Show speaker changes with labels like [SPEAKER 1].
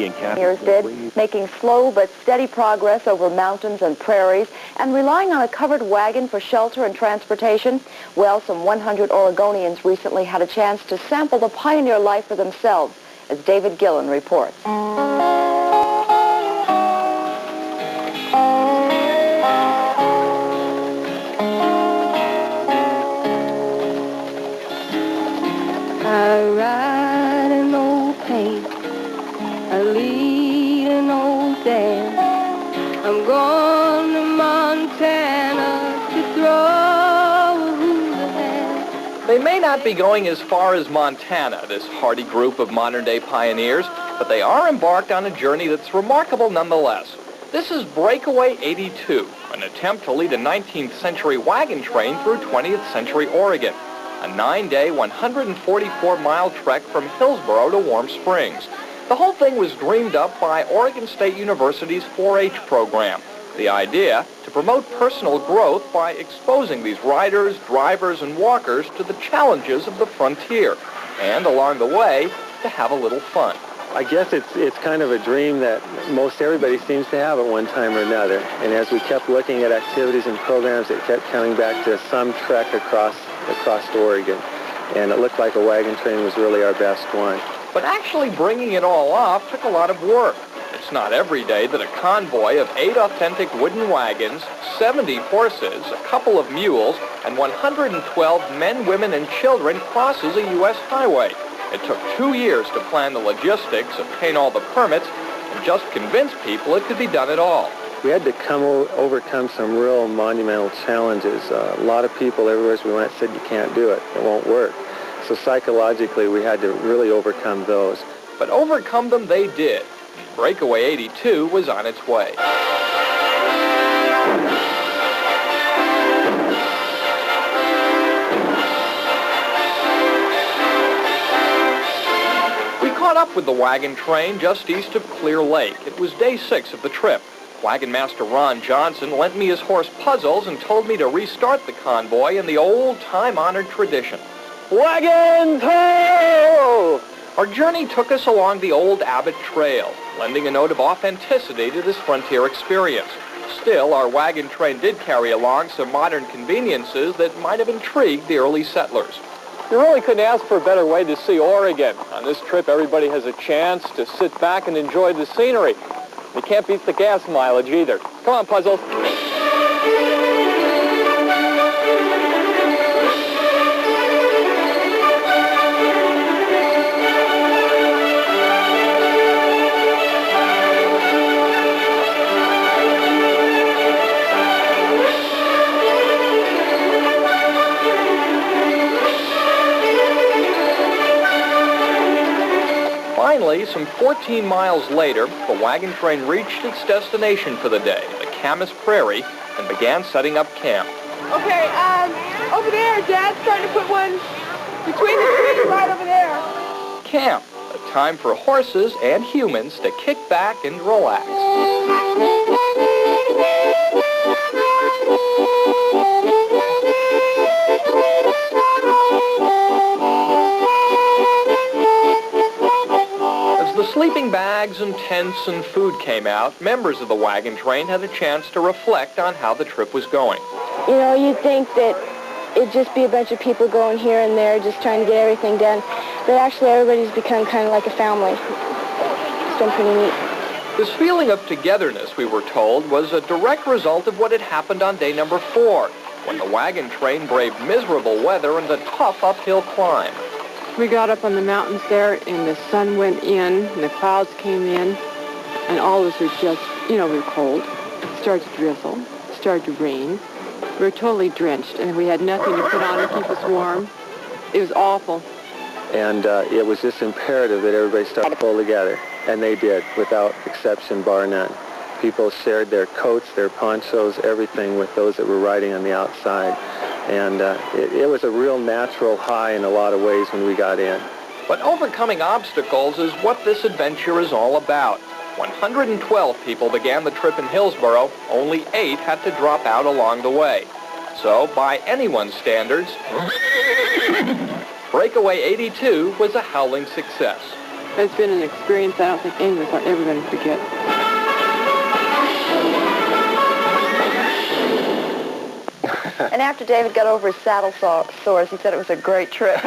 [SPEAKER 1] Vicki and Kathy.
[SPEAKER 2] Years did, making slow but steady progress over mountains and prairies and relying on a covered wagon for shelter and transportation. Well, some 100 Oregonians recently had a chance to sample the pioneer life for themselves, as David Gillen reports.
[SPEAKER 3] I ride an old paint, I lead an old dance. I'm going to Montana to throw a hula dance.
[SPEAKER 4] They may not be going as far as Montana, this hardy group of modern-day pioneers, but they are embarked on a journey that's remarkable nonetheless. This is Breakaway 82, an attempt to lead a 19th century wagon train through 20th century Oregon. A 9-day, 144-mile trek from Hillsboro to Warm Springs. The whole thing was dreamed up by Oregon State University's 4-H program. The idea, to promote personal growth by exposing these riders, drivers, and walkers to the challenges of the frontier, and along the way, to have a little fun.
[SPEAKER 5] I guess it's kind of a dream that most everybody seems to have at one time or another. And as we kept looking at activities and programs, it kept coming back to some trek across Oregon. And it looked like a wagon train was really our best one.
[SPEAKER 4] But actually bringing it all off took a lot of work. It's not every day that a convoy of 8 authentic wooden wagons, 70 horses, a couple of mules, and 112 men, women, and children crosses a U.S. highway. It took 2 years to plan the logistics, obtain all the permits, and just convince people it could be done at all.
[SPEAKER 5] We had to overcome some real monumental challenges. A lot of people everywhere we went said, you can't do it, it won't work. So psychologically, we had to really overcome those.
[SPEAKER 4] But overcome them they did. Breakaway 82 was on its way. We caught up with the wagon train just east of Clear Lake. It was day 6 of the trip. Wagon master Ron Johnson lent me his horse Puzzles and told me to restart the convoy in the old time-honored tradition.
[SPEAKER 5] Wagon Trail!
[SPEAKER 4] Our journey took us along the old Abbott Trail, lending a note of authenticity to this frontier experience. Still, our wagon train did carry along some modern conveniences that might have intrigued the early settlers.
[SPEAKER 6] You really couldn't ask for a better way to see Oregon. On this trip, everybody has a chance to sit back and enjoy the scenery. You can't beat the gas mileage either. Come on, Puzzles.
[SPEAKER 4] Finally, some 14 miles later, the wagon train reached its destination for the day, the Camas Prairie, and began setting up camp.
[SPEAKER 3] Okay, over there, Dad's trying to put one between the trees right over there.
[SPEAKER 4] Camp, a time for horses and humans to kick back and relax. The sleeping bags and tents and food came out, members of the wagon train had a chance to reflect on how the trip was going.
[SPEAKER 7] You know, you'd think that it'd just be a bunch of people going here and there just trying to get everything done. But actually everybody's become kind of like a family. It's been pretty neat.
[SPEAKER 4] This feeling of togetherness, we were told, was a direct result of what had happened on day number 4, when the wagon train braved miserable weather and a tough uphill climb.
[SPEAKER 8] We got up on the mountains there, and the sun went in, and the clouds came in, and all of us were just, we were cold. It started to drizzle. It started to rain. We were totally drenched, and we had nothing to put on to keep us warm. It was awful.
[SPEAKER 5] And it was just imperative that everybody start to pull together, and they did, without exception, bar none. People shared their coats, their ponchos, everything with those that were riding on the outside. And it was a real natural high in a lot of ways when we got in.
[SPEAKER 4] But overcoming obstacles is what this adventure is all about. 112 people began the trip in Hillsboro. Only 8 had to drop out along the way. So, by anyone's standards, Breakaway 82 was a howling success.
[SPEAKER 8] It's been an experience I don't think any of us are ever going to forget.
[SPEAKER 2] And after David got over his saddle sores, he said it was a great trip.